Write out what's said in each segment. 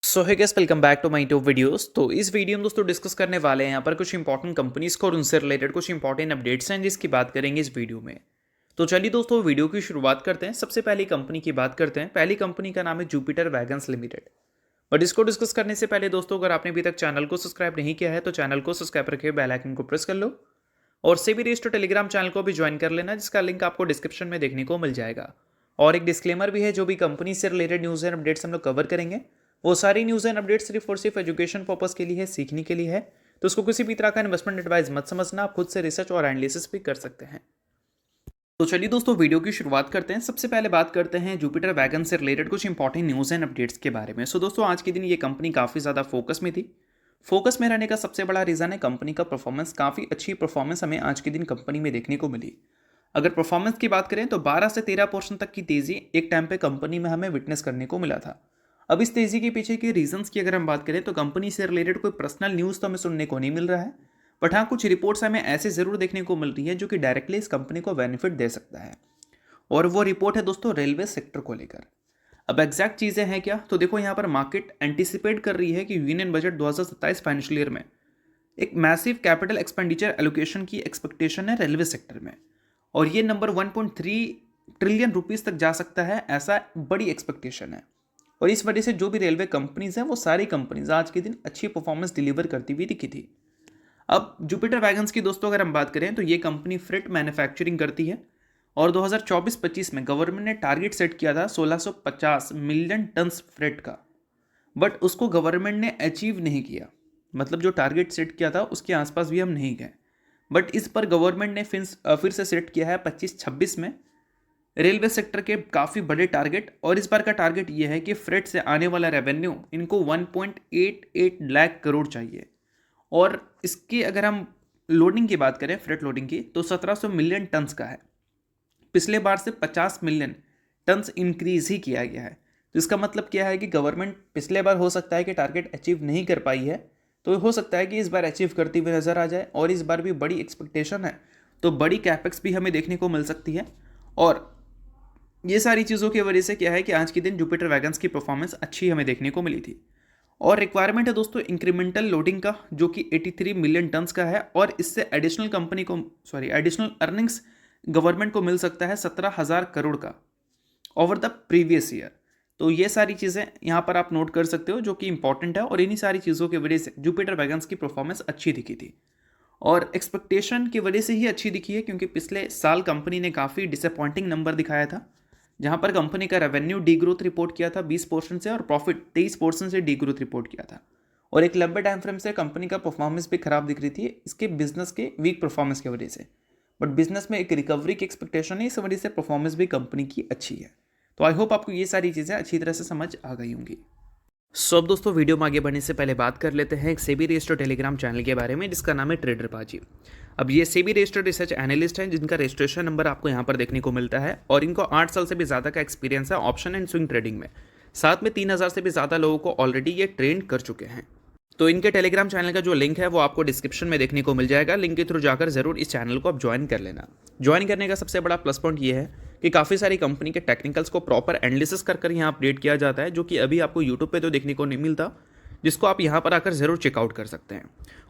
So hi guys welcome back to my YouTube videos. तो इस video में दोस्तों डिस्कस करने वाले हैं यहाँ पर कुछ इंपॉर्टेंट कंपनीज को और उनसे रिलेटेड कुछ इंपॉर्टेंट अपडेट्स हैं जिसकी बात करेंगे इस वीडियो में। तो चलिए दोस्तों वीडियो की शुरुआत करते हैं। सबसे पहली कंपनी की बात करते हैं। पहली कंपनी का नाम है जुपिटर वैगन्स लिमिटेड। बट इसको डिस्कस करने से पहले दोस्तों अगर आपने अभी तक चैनल को सब्सक्राइब नहीं किया है तो चैनल को सब्सक्राइब करके बेल आइकन को प्रेस कर लो और सेबी रजिस्टर्ड टेलीग्राम चैनल को भी ज्वाइन कर लेना जिसका लिंक आपको डिस्क्रिप्शन में देखने को मिल जाएगा। और एक डिस्क्लेमर भी है, जो भी कंपनी से रिलेटेड न्यूज़ एंड अपडेट्स हम लोग कवर करेंगे वो सारी न्यूज़ एंड अपडेट्स सिर्फ और सिर्फ एजुकेशन पर्पस के लिए है, सीखने के लिए है। तो उसको किसी भी तरह का इन्वेस्टमेंट एडवाइस मत समझना, आप खुद से रिसर्च और एनालिसिस भी कर सकते हैं। तो चलिए दोस्तों वीडियो की शुरुआत करते हैं। सबसे पहले बात करते हैं जुपिटर वैगन से रिलेटेड कुछ इंपॉर्टेंट न्यूज़ एंड अपडेट्स के बारे में। सो दोस्तों आज के दिन ये कंपनी काफ़ी ज़्यादा फोकस में थी। फोकस में रहने का सबसे बड़ा रीज़न है कंपनी का परफॉर्मेंस। काफ़ी अच्छी परफॉर्मेंस हमें आज के दिन कंपनी में देखने को मिली। अगर परफॉर्मेंस की बात करें तो 12 से 13% तक की तेज़ी एक टाइम पे कंपनी में हमें विटनेस करने को मिला था। अब इस तेज़ी के पीछे के रीजंस की अगर हम बात करें तो कंपनी से रिलेटेड कोई पर्सनल न्यूज़ तो हमें सुनने को नहीं मिल रहा है, बट हाँ कुछ रिपोर्ट्स हमें ऐसे ज़रूर देखने को मिल रही है जो कि डायरेक्टली इस कंपनी को बेनिफिट दे सकता है। और वो रिपोर्ट है दोस्तों रेलवे सेक्टर को लेकर। अब एग्जैक्ट चीज़ें हैं क्या, तो देखो यहाँ पर मार्केट एंटिसिपेट कर रही है कि यूनियन बजट 2027 फाइनेंशियल ईयर में एक मैसिव कैपिटल एक्सपेंडिचर एलोकेशन की एक्सपेक्टेशन है रेलवे सेक्टर में, और ये नंबर 1.3 ट्रिलियन रुपीस तक जा सकता है, ऐसा बड़ी एक्सपेक्टेशन है। और इस वजह से जो भी रेलवे कंपनीज हैं वो सारी कंपनीज आज के दिन अच्छी परफॉर्मेंस डिलीवर करती हुई दिखी थी। अब जुपिटर वैगन्स की दोस्तों अगर हम बात करें तो ये कंपनी फ्रेट मैन्युफैक्चरिंग करती है और 2024-25 में गवर्नमेंट ने टारगेट सेट किया था 1650 मिलियन टन्स फ्रेट का, बट उसको गवर्नमेंट ने अचीव नहीं किया। मतलब जो टारगेट सेट किया था उसके आसपास भी हम नहीं गए। बट इस पर गवर्नमेंट ने फिर से सेट किया है 25-26 में रेलवे सेक्टर के काफ़ी बड़े टारगेट। और इस बार का टारगेट ये है कि फ्रेट से आने वाला रेवेन्यू इनको 1.88 लाख करोड़ चाहिए। और इसकी अगर हम लोडिंग की बात करें, फ्रेट लोडिंग की, तो 1700 मिलियन टन्स का है। पिछले बार से 50 मिलियन टन्स इंक्रीज ही किया गया है। तो इसका मतलब क्या है कि गवर्नमेंट पिछले बार हो सकता है कि टारगेट अचीव नहीं कर पाई है, तो हो सकता है कि इस बार अचीव करती हुई नजर आ जाए। और इस बार भी बड़ी एक्सपेक्टेशन है तो बड़ी कैपेक्स भी हमें देखने को मिल सकती है। और ये सारी चीज़ों की वजह से क्या है कि आज के दिन जुपिटर वैगन्स की परफॉर्मेंस अच्छी हमें देखने को मिली थी। और रिक्वायरमेंट है दोस्तों इंक्रीमेंटल लोडिंग का जो कि 83 मिलियन टन्स का है, और इससे एडिशनल अर्निंग्स गवर्नमेंट को मिल सकता है 17,000 करोड़ का ओवर द प्रीवियस ईयर। तो ये सारी चीज़ें यहाँ पर आप नोट कर सकते हो जो कि इंपॉर्टेंट है, और इन्हीं सारी चीज़ों की वजह से जुपिटर वैगन्स की परफॉर्मेंस अच्छी दिखी थी और एक्सपेक्टेशन की वजह से ही अच्छी दिखी है, क्योंकि पिछले साल कंपनी ने काफ़ी डिसअपॉइंटिंग नंबर दिखाया था जहां पर कंपनी का रेवेन्यू डी ग्रोथ रिपोर्ट किया था 20% से और प्रॉफिट 23% से डी ग्रोथ रिपोर्ट किया था। और एक लंबे टाइम फ्रेम से कंपनी का परफॉर्मेंस भी खराब दिख रही थी इसके बिजनेस के वीक परफॉर्मेंस की वजह से। बट बिजनेस में एक रिकवरी की एक्सपेक्टेशन है, इस वजह से परफॉर्मेंस भी कंपनी की अच्छी है। तो आई होप आपको ये सारी चीज़ें अच्छी तरह से समझ आ गई होंगी। सो अब दोस्तों वीडियो में आगे बढ़ने से पहले बात कर लेते हैं एक सेबी रजिस्टर्ड टेलीग्राम चैनल के बारे में जिसका नाम है ट्रेडर बाजी। अब ये सेबी रजिस्टर्ड रिसर्च एनालिस्ट हैं जिनका रजिस्ट्रेशन नंबर आपको यहाँ पर देखने को मिलता है, और इनको 8 साल से भी ज़्यादा का एक्सपीरियंस है ऑप्शन एंड स्विंग ट्रेडिंग में। साथ में 3,000 से भी ज़्यादा लोगों को ऑलरेडी ये ट्रेन कर चुके हैं। तो इनके टेलीग्राम चैनल का जो लिंक है वो आपको डिस्क्रिप्शन में देखने को मिल जाएगा। लिंक के थ्रू जाकर जरूर इस चैनल को आप ज्वाइन कर लेना। ज्वाइन करने का सबसे बड़ा प्लस पॉइंट ये है कि काफ़ी सारी कंपनी के टेक्निकल्स को प्रॉपर एनालिसिस कर यहाँ अपडेट किया जाता है, जो कि अभी आपको यूट्यूब पे तो देखने को नहीं मिलता, जिसको आप यहाँ पर आकर ज़रूर चेकआउट कर सकते हैं।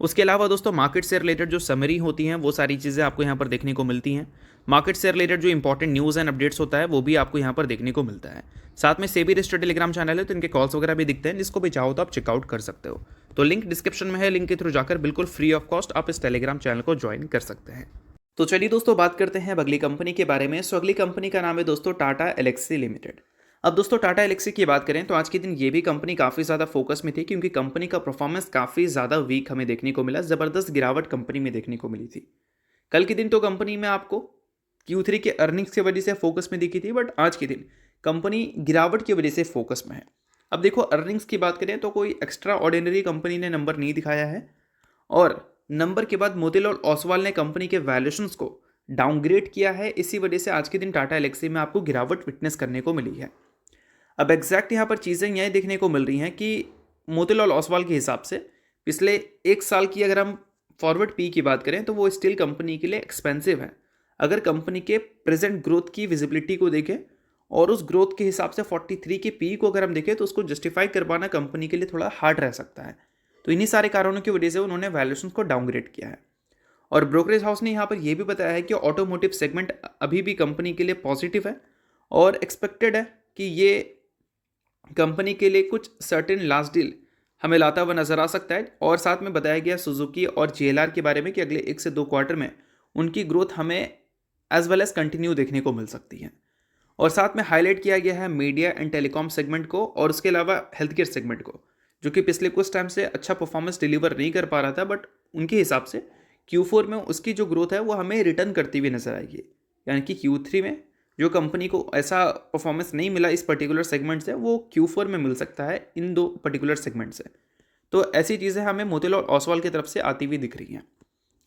उसके अलावा दोस्तों मार्केट से रिलेटेड जो समरी होती हैं वो सारी चीज़ें आपको यहाँ पर देखने को मिलती हैं। मार्केट से रिलेटेड जो इंपॉर्टेंट न्यूज़ एंड अपडेट्स होता है वो भी आपको यहाँ पर देखने को मिलता है। साथ में सेबी रजिस्टर्ड टेलीग्राम चैनल है तो इनके कॉल्स वगैरह भी दिखते हैं, जिसको भी चाहो तो आप चेकआउट कर सकते हो। तो लिंक डिस्क्रिप्शन में है, लिंक के थ्रू जाकर बिल्कुल फ्री ऑफ कॉस्ट आप इस टेलीग्राम चैनल को ज्वाइन कर सकते हैं। तो चलिए दोस्तों बात करते हैं अगली कंपनी के बारे में। सो अगली कंपनी का नाम है दोस्तों टाटा एलेक्सी लिमिटेड। अब दोस्तों टाटा एलेक्सी की बात करें तो आज के दिन ये भी कंपनी काफ़ी ज़्यादा फोकस में थी, क्योंकि कंपनी का परफॉर्मेंस काफ़ी ज़्यादा वीक हमें देखने को मिला। ज़बरदस्त गिरावट कंपनी में देखने को मिली थी। कल के दिन तो कंपनी में आपको Q3 के अर्निंग्स की वजह से फोकस में दिखी थी, बट आज के दिन कंपनी गिरावट की वजह से फोकस में है। अब देखो अर्निंग्स की बात करें तो कोई एक्स्ट्रा ऑर्डिनरी कंपनी ने नंबर नहीं दिखाया है, और नंबर के बाद मोतीलाल ओसवाल ने कंपनी के वैल्यूएशंस को डाउनग्रेड किया है। इसी वजह से आज के दिन टाटा एलेक्सी में आपको गिरावट विटनेस करने को मिली है। अब एग्जैक्ट यहाँ पर चीज़ें यह देखने को मिल रही हैं कि मोतीलाल ओसवाल के हिसाब से पिछले एक साल की अगर हम फॉरवर्ड पी की बात करें तो वो स्टिल कंपनी के लिए एक्सपेंसिव है। अगर कंपनी के प्रेजेंट ग्रोथ की विजिबिलिटी को देखें और उस ग्रोथ के हिसाब से 43 के पी को अगर हम देखें तो उसको जस्टिफाई कर पाना कंपनी के लिए थोड़ा हार्ड रह सकता है। तो इन्हीं सारे कारणों की वजह से उन्होंने वैल्यूएशन को डाउनग्रेड किया है। और ब्रोकरेज हाउस ने यहाँ पर यह भी बताया है कि ऑटोमोटिव सेगमेंट अभी भी कंपनी के लिए पॉजिटिव है और एक्सपेक्टेड है कि ये कंपनी के लिए कुछ सर्टेन लास्ट डील हमें लाता हुआ नजर आ सकता है। और साथ में बताया गया सुजुकी और JLR के बारे में कि अगले 1 से 2 क्वार्टर में उनकी ग्रोथ हमें एज वेल एज कंटिन्यू देखने को मिल सकती है। और साथ में हाईलाइट किया गया है मीडिया एंड टेलीकॉम सेगमेंट को और उसके अलावा हेल्थ केयर सेगमेंट को, जो कि पिछले कुछ टाइम से अच्छा परफॉर्मेंस डिलीवर नहीं कर पा रहा था, बट उनके हिसाब से Q4 में उसकी जो ग्रोथ है वो हमें रिटर्न करती हुई नजर आएगी। यानी कि Q3 में जो कंपनी को ऐसा परफॉर्मेंस नहीं मिला इस पर्टिकुलर सेगमेंट से, वो Q4 में मिल सकता है इन 2 पर्टिकुलर सेगमेंट से। तो ऐसी चीज़ें हमें मोतीलाल ओसवाल की तरफ से आती हुई दिख रही हैं।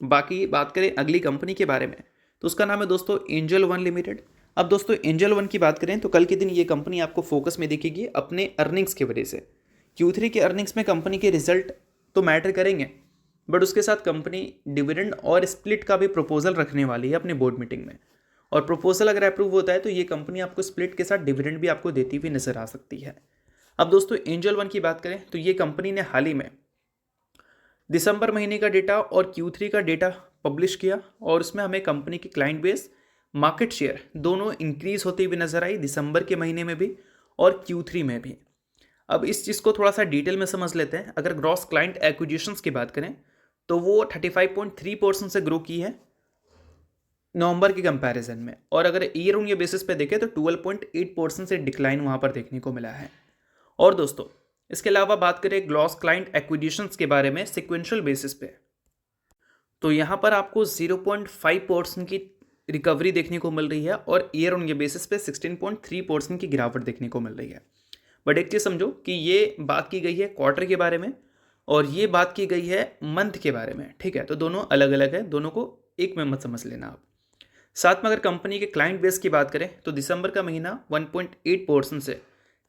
बाकी बात करें अगली कंपनी के बारे में तो उसका नाम है दोस्तों एंजल वन लिमिटेड। अब दोस्तों एंजल वन की बात करें तो कल के दिन ये कंपनी आपको फोकस में दिखेगी अपने अर्निंग्स की वजह से। Q3 के अर्निंग्स में कंपनी के रिजल्ट तो मैटर करेंगे, बट उसके साथ कंपनी डिविडेंड और स्प्लिट का भी प्रपोजल रखने वाली है अपने बोर्ड मीटिंग में। और प्रपोजल अगर अप्रूव होता है तो ये कंपनी आपको स्प्लिट के साथ डिविडेंड भी आपको देती हुई नजर आ सकती है। अब दोस्तों एंजल वन की बात करें तो ये कंपनी ने हाल ही में दिसंबर महीने का डेटा और Q3 का डेटा पब्लिश किया और उसमें हमें कंपनी की क्लाइंट बेस, मार्केट शेयर दोनों इंक्रीज होती हुई नजर आई दिसंबर के महीने में भी और Q3 में भी। अब इस चीज़ को थोड़ा सा डिटेल में समझ लेते हैं। अगर ग्रॉस क्लाइंट एक्विजिशंस की बात करें तो वो 35.3% से ग्रो की है नवंबर के कंपैरिजन में, और अगर ईयर ऑन ईयर बेसिस पे देखें तो 12.8% से डिक्लाइन वहां पर देखने को मिला है। और दोस्तों इसके अलावा बात करें ग्रॉस क्लाइंट एक्विजिशंस के बारे में सिक्वेंशियल बेसिस पे, तो यहाँ पर आपको 0.5% की रिकवरी देखने को मिल रही है और ईयर ऑन ईयर बेसिस पे 16.3% की गिरावट देखने को मिल रही है। बट एक चीज़ समझो कि ये बात की गई है क्वार्टर के बारे में और ये बात की गई है मंथ के बारे में, ठीक है। तो दोनों अलग अलग है, दोनों को एक में मत समझ लेना आप। साथ में अगर कंपनी के क्लाइंट बेस की बात करें तो दिसंबर का महीना 1.8% से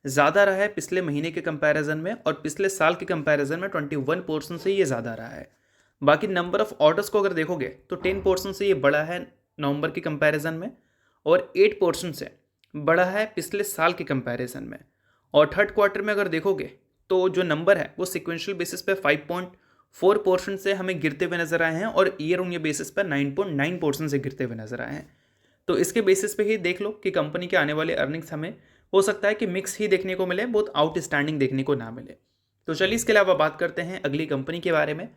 ज़्यादा रहा है पिछले महीने के कंपैरिजन में और पिछले साल के कंपैरिजन में 21% से ये ज़्यादा रहा है। बाकी नंबर ऑफ ऑर्डर्स को अगर देखोगे तो 10% से ये बढ़ा है नवंबर के कंपैरिजन में और 8% से बढ़ा है पिछले साल के कंपैरिजन में। और थर्ड क्वार्टर में अगर देखोगे तो जो नंबर है वो सिक्वेंशियल बेसिस पे 5.4% से हमें गिरते हुए नजर आए हैं और ईयर ऑन ईयर बेसिस पर 9.9% से गिरते हुए नजर आए हैं। तो इसके बेसिस पे ही देख लो कि कंपनी के आने वाले अर्निंग्स हमें हो सकता है कि मिक्स ही देखने को मिले, बहुत आउटस्टैंडिंग देखने को ना मिले। तो चलिए इसके अलावा बात करते हैं अगली कंपनी के बारे में।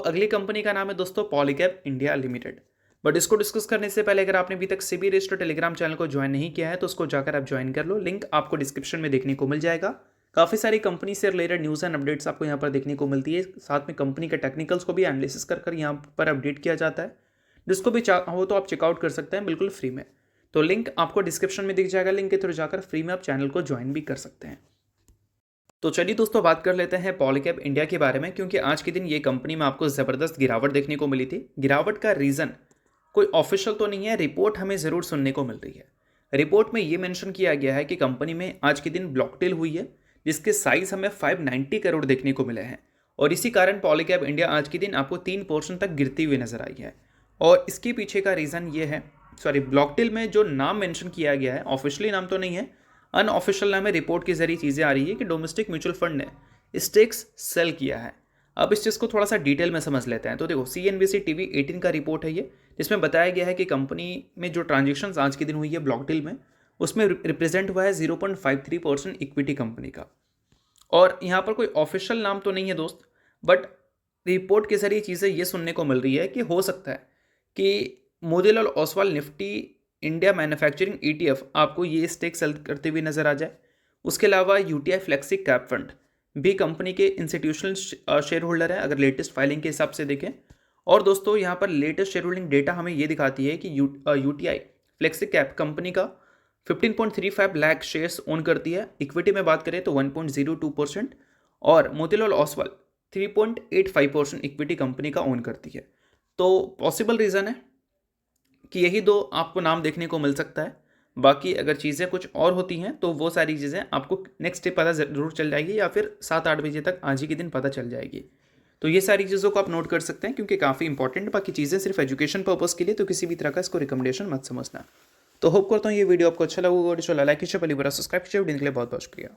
अगली कंपनी का नाम है दोस्तों पॉलीकैब इंडिया लिमिटेड। बट इसको डिस्कस करने से पहले अगर आपने अभी तक सेबी रजिस्टर्ड टेलीग्राम चैनल को ज्वाइन नहीं किया है तो उसको जाकर आप ज्वाइन कर लो, लिंक आपको डिस्क्रिप्शन में देखने को मिल जाएगा। काफ़ी सारी कंपनी से रिलेटेड न्यूज़ एंड अपडेट्स आपको यहाँ पर देखने को मिलती है, साथ में कंपनी के टेक्निकल्स को भी एनालिसिस कर यहाँ पर अपडेट किया जाता है, जिसको भी हो तो आप चेकआउट कर सकते हैं बिल्कुल फ्री में। तो लिंक आपको डिस्क्रिप्शन में दिख जाएगा, लिंक के थ्रू जाकर फ्री में आप चैनल को ज्वाइन भी कर सकते हैं। तो चलिए दोस्तों बात कर लेते हैं पॉलीकैब इंडिया के बारे में, क्योंकि आज के दिन ये कंपनी में आपको ज़बरदस्त गिरावट देखने को मिली थी। गिरावट का रीज़न कोई ऑफिशियल तो नहीं है, रिपोर्ट हमें ज़रूर सुनने को मिल रही है। रिपोर्ट में ये मेंशन किया गया है कि कंपनी में आज के दिन ब्लॉक डील हुई है जिसके साइज हमें 590 करोड़ देखने को मिले हैं और इसी कारण पॉलीकैब इंडिया आज के दिन आपको 3% तक गिरती हुई नजर आई है। और इसके पीछे का रीज़न ये है, ब्लॉक डील में जो नाम मेंशन किया गया है ऑफिशियली नाम तो नहीं है, अनऑफिशियल नाम है, रिपोर्ट के जरिए चीज़ें आ रही है कि डोमेस्टिक म्यूचुअल फंड ने स्टेक्स सेल किया है। अब इस चीज़ को थोड़ा सा डिटेल में समझ लेते हैं। तो देखो CNBC TV 18 का रिपोर्ट है ये, जिसमें बताया गया है कि कंपनी में जो ट्रांजेक्शन्स आज के दिन हुई है ब्लॉक डील में, उसमें रिप्रेजेंट हुआ है 0.53% इक्विटी कंपनी का। और यहाँ पर कोई ऑफिशियल नाम तो नहीं है दोस्त, बट रिपोर्ट के जरिए चीज़ें ये सुनने को मिल रही है कि हो सकता है कि Motilal Oswal Nifty India manufacturing ETF आपको ये स्टेक सेल करते हुए नजर आ जाए। उसके अलावा UTI फ्लेक्सी कैप फंड भी कंपनी के इंस्टीट्यूशनल शेयर होल्डर है अगर लेटेस्ट फाइलिंग के हिसाब से देखें। और दोस्तों यहाँ पर लेटेस्ट शेयर होल्डिंग डेटा हमें ये दिखाती है कि UTI फ्लेक्सी कैप कंपनी का 15.35 लाख शेयर्स ओन करती है। इक्विटी में बात करें तो 1.02% और मोतीलाल ओसवाल 3.85% इक्विटी कंपनी का ओन करती है। तो पॉसिबल रीज़न है कि यही दो आपको नाम देखने को मिल सकता है। बाकी अगर चीज़ें कुछ और होती हैं तो वो सारी चीज़ें आपको नेक्स्ट डे पता ज़रूर चल जाएगी या फिर 7-8 बजे तक आज ही के दिन पता चल जाएगी। तो ये सारी चीज़ों को आप नोट कर सकते हैं क्योंकि काफ़ी इंपॉर्टेंट, बाकी चीज़ें सिर्फ एजुकेशन पर्पज़ के लिए, तो किसी भी तरह का इसको रिकमेंडेशन मत समझना। तो होप करता हूँ ये वीडियो आपको अच्छा लगा होगा, तो चला लाइक कीजिए, पहली बार सब्सक्राइब कीजिए। वीडियो के लिए बहुत बहुत शुक्रिया।